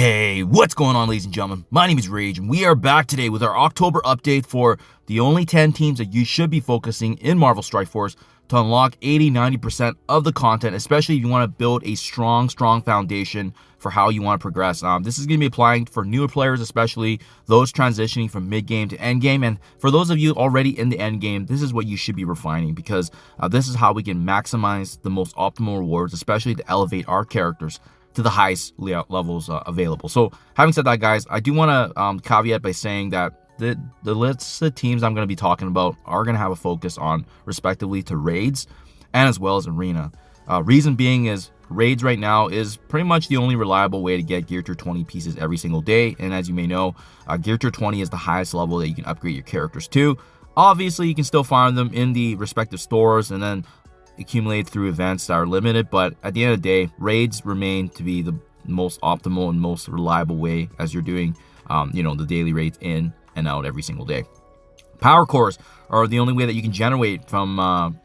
Hey, what's going on, ladies and gentlemen? My name is Rayge, and we are back today with our October update for the only 10 teams that you should be focusing in Marvel Strike Force to unlock 80-90% of the content, especially if you want to build a strong foundation for how you want to progress. This is going to be applying for newer players, especially those transitioning from mid-game to end-game. And for those of you already in the end-game, this is what you should be refining, because this is how we can maximize the most optimal rewards, especially to elevate our characters to the highest levels available. So having said that, guys, I do want to caveat by saying that the lists of teams I'm going to be talking about are going to have a focus on respectively to raids and as well as arena. Reason being is raids right now is pretty much the only reliable way to get gear tier 20 pieces every single day. And as you may know, gear tier 20 is the highest level that you can upgrade your characters to. Obviously, you can still find them in the respective stores and then accumulate through events that are limited, but at the end of the day, raids remain to be the most optimal and most reliable way as you're doing the daily raids in and out every single day. Power cores are the only way that you can generate from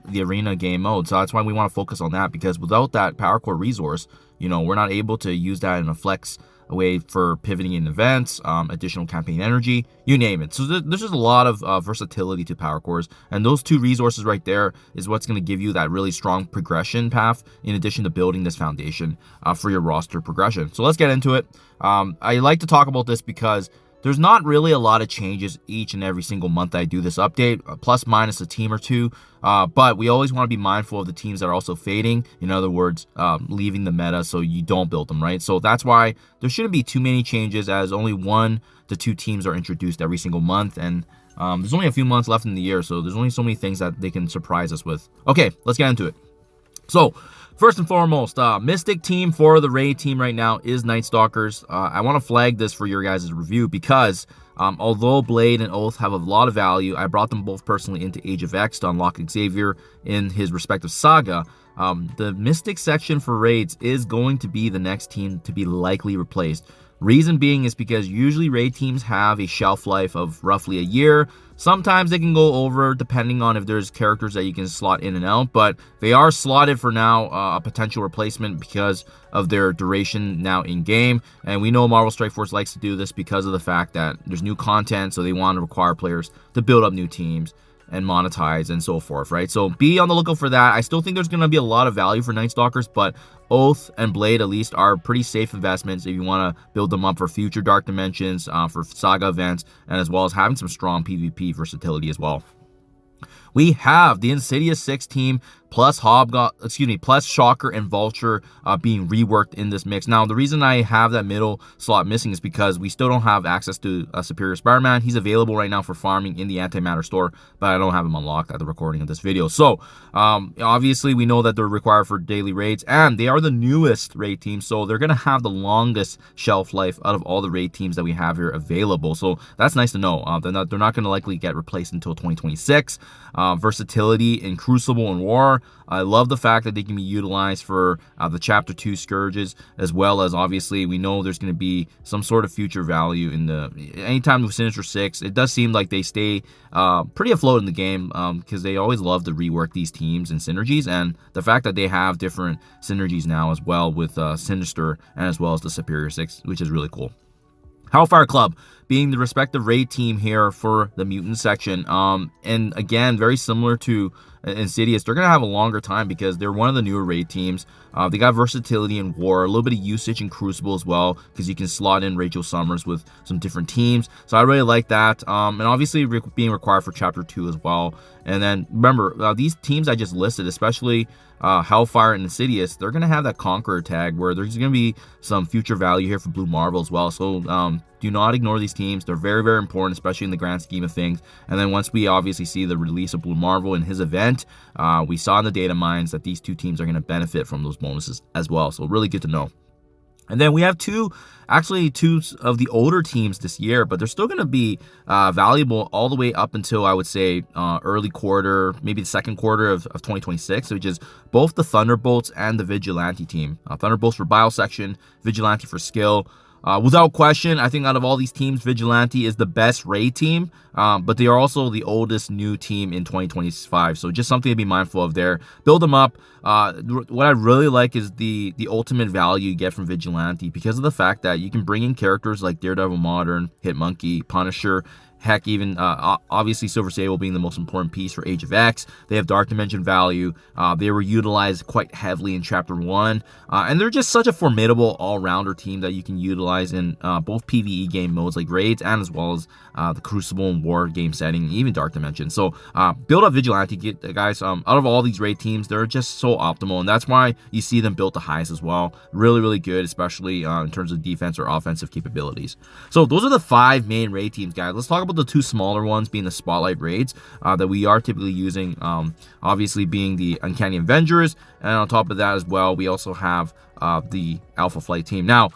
the arena game mode, so that's why we want to focus on that, because without that power core resource, we're not able to use that in a flex way for pivoting in events, additional campaign energy, you name it. So there's just a lot of versatility to power cores, and those two resources right there is what's going to give you that really strong progression path in addition to building this foundation for your roster progression. So let's get into it. I like to talk about this because there's not really a lot of changes each and every single month that I do this update, plus minus a team or two, but we always want to be mindful of the teams that are also fading. In other words, leaving the meta so you don't build them, right? So that's why there shouldn't be too many changes, as only 1 to 2 teams are introduced every single month, and there's only a few months left in the year, so there's only so many things that they can surprise us with. Okay, let's get into it. So first and foremost, Mystic team for the raid team right now is Night Stalkers. I want to flag this for your guys' review because although Blade and Oath have a lot of value, I brought them both personally into Age of X to unlock Xavier in his respective saga. The Mystic section for raids is going to be the next team to be likely replaced. Reason being is because usually raid teams have a shelf life of roughly a year. Sometimes they can go over depending on if there's characters that you can slot in and out, but they are slotted for now, a potential replacement because of their duration now in game. And we know Marvel Strike Force likes to do this because of the fact that there's new content, so they want to require players to build up new teams and monetize and so forth, right? So be on the lookout for that. I still think there's going to be a lot of value for Night Stalkers, but Oath and Blade at least are pretty safe investments if you want to build them up for future Dark Dimensions, for saga events, and as well as having some strong PvP versatility as well. We have the Insidious 6 team plus plus Shocker and Vulture being reworked in this mix. Now, the reason I have that middle slot missing is because we still don't have access to Superior Spider-Man. He's available right now for farming in the Antimatter store, but I don't have him unlocked at the recording of this video. So, obviously, we know that they're required for daily raids, and they are the newest raid team, so they're going to have the longest shelf life out of all the raid teams that we have here available. So, that's nice to know. They're not going to likely get replaced until 2026. Versatility in Crucible and War. I love the fact that they can be utilized for the Chapter 2 Scourges, as well as obviously we know there's going to be some sort of future value in anytime with Sinister 6. It does seem like they stay pretty afloat in the game because they always love to rework these teams and synergies, and the fact that they have different synergies now as well with Sinister and as well as the Superior 6, which is really cool. Hellfire Club being the respective raid team here for the mutant section, and again, very similar to Insidious, they're going to have a longer time because they're one of the newer raid teams. They got versatility in War, a little bit of usage in Crucible as well, because you can slot in Rachel Summers with some different teams. So I really like that, and obviously being required for Chapter 2 as well. And then remember, these teams I just listed, especially Hellfire and Insidious, they're going to have that Conqueror tag where there's going to be some future value here for Blue Marvel as well. So do not ignore these teams. They're very, very important, especially in the grand scheme of things. And then once we obviously see the release of Blue Marvel in his event, we saw in the data mines that these two teams are going to benefit from those bonuses as well. So really good to know. And then we have two of the older teams this year, but they're still going to be valuable all the way up until, I would say, early quarter, maybe the second quarter of 2026, which is both the Thunderbolts and the Vigilante team. Thunderbolts for Bile Section, Vigilante for Skill. Without question, I think out of all these teams, Vigilante is the best raid team, but they are also the oldest new team in 2025. So just something to be mindful of there. Build them up. What I really like is the ultimate value you get from Vigilante because of the fact that you can bring in characters like Daredevil Modern, Hitmonkey, Punisher, heck, even obviously Silver Sable being the most important piece for Age of X. They have Dark Dimension value. They were utilized quite heavily in Chapter 1. And they're just such a formidable all-rounder team that you can utilize in both PvE game modes like Raids and as well as the Crucible and War game setting, even Dark Dimension. So build up Vigilante, guys. Out of all these raid teams, they're just so optimal. And that's why you see them built the highest as well. Really, really good, especially in terms of defense or offensive capabilities. So those are the 5 main raid teams, guys. Let's talk about the 2 smaller ones being the Spotlight raids that we are typically using, obviously being the Uncanny Avengers, and on top of that as well we also have the Alpha Flight team. Now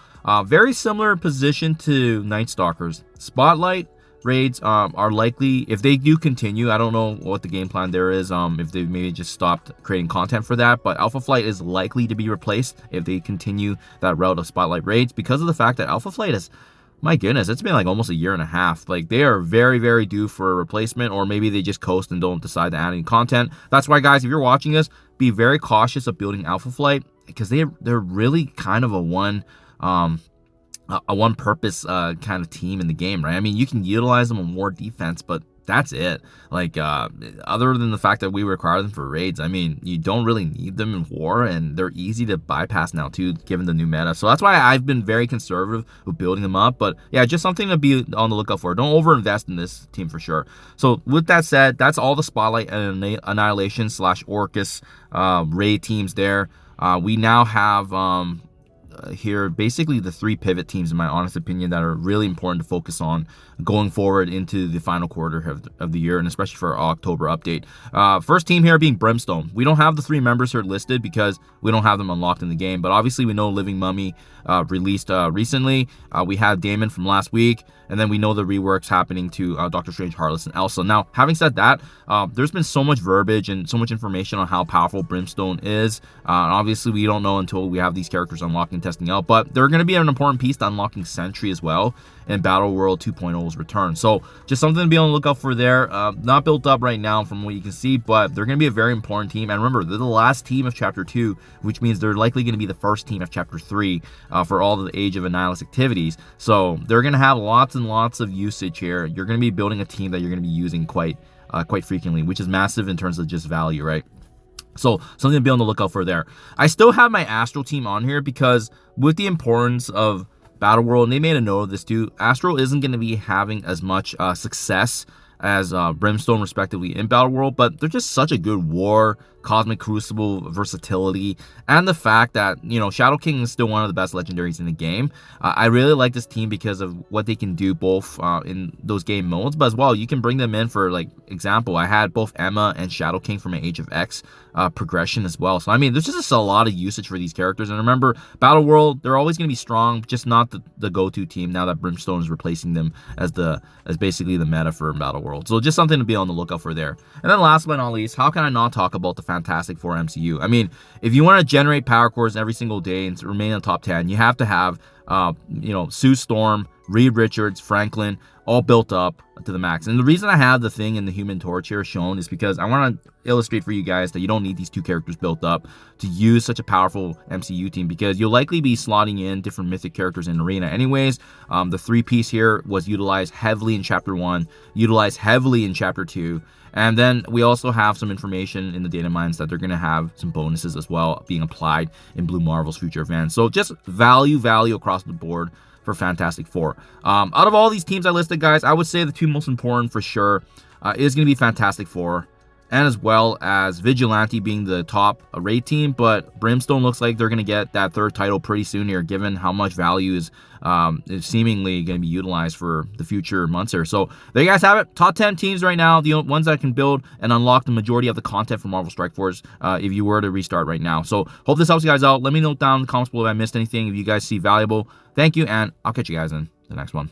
very similar position to Night Stalkers. Spotlight raids are likely, if they do continue, I don't know what the game plan there is, if they maybe just stopped creating content for that, but Alpha Flight is likely to be replaced if they continue that route of Spotlight raids because of the fact that Alpha Flight is, my goodness, it's been like almost a year and a half. Like, they are very, very due for a replacement, or maybe they just coast and don't decide to add any content. That's why, guys, if you're watching this, be very cautious of building Alpha Flight because they're really kind of a one purpose kind of team in the game, right? I mean, you can utilize them on war defense, but that's it. Like, other than the fact that we require them for raids, I mean, you don't really need them in war, and they're easy to bypass now too, given the new meta. So that's why I've been very conservative with building them up. But yeah, just something to be on the lookout for. Don't overinvest in this team for sure. So with that said, that's all the Spotlight and Annihilation / Orcus raid teams there. We now have here basically the 3 pivot teams, in my honest opinion, that are really important to focus on going forward into the final quarter of the year, and especially for our October update. First team here being Brimstone. We don't have the 3 members here listed because we don't have them unlocked in the game, but obviously we know Living Mummy released recently. We had Damon from last week, and then we know the reworks happening to Doctor Strange, Heartless, and Elsa. Now, having said that, there's been so much verbiage and so much information on how powerful Brimstone is. Obviously, we don't know until we have these characters unlocked and testing out, but they're going to be an important piece to unlocking Sentry as well in Battle World 2.0's return. So just something to be on the lookout for there. Not built up right now from what you can see, but they're going to be a very important team. And remember, they're the last team of Chapter 2, which means they're likely going to be the first team of Chapter 3 for all of the Age of Annihilus activities. So they're going to have lots and lots of usage here. You're going to be building a team that you're going to be using quite frequently, which is massive in terms of just value, right? So something to be on the lookout for there. I still have my Astral team on here because with the importance of Battle World, and they made a note of this too, Astral isn't going to be having as much success as Brimstone respectively in Battle World, but they're just such a good war, Cosmic Crucible versatility, and the fact that, you know, Shadow King is still one of the best legendaries in the game. I really like this team because of what they can do both in those game modes, but as well, you can bring them in for, like, example, I had both Emma and Shadow King from my Age of X progression as well. So, I mean, there's just a lot of usage for these characters, and remember, Battle World, they're always going to be strong, just not the go-to team now that Brimstone is replacing them as basically the meta for Battle World. So just something to be on the lookout for there. And then last but not least, how can I not talk about the Fantastic Four MCU? I mean, if you want to generate power cores every single day and remain in the top 10, you have to have, you know, Sue Storm, Reed Richards, Franklin, all built up to the max. And the reason I have the Thing and the Human Torch here shown is because I want to illustrate for you guys that you don't need these 2 characters built up to use such a powerful MCU team, because you'll likely be slotting in different mythic characters in Arena anyways. The 3-piece here was utilized heavily in Chapter 1, utilized heavily in Chapter 2, and then we also have some information in the data mines that they're going to have some bonuses as well being applied in Blue Marvel's future events. So just value across the board for Fantastic Four. Out of all these teams I listed, guys, I would say the 2 most important for sure is going to be Fantastic Four, and as well as Vigilante being the top raid team. But Brimstone looks like they're going to get that 3rd title pretty soon here, given how much value is seemingly going to be utilized for the future months here. So there you guys have it. Top 10 teams right now, the ones that can build and unlock the majority of the content for Marvel Strike Force if you were to restart right now. So hope this helps you guys out. Let me know down in the comments below if I missed anything, if you guys see valuable. Thank you, and I'll catch you guys in the next one.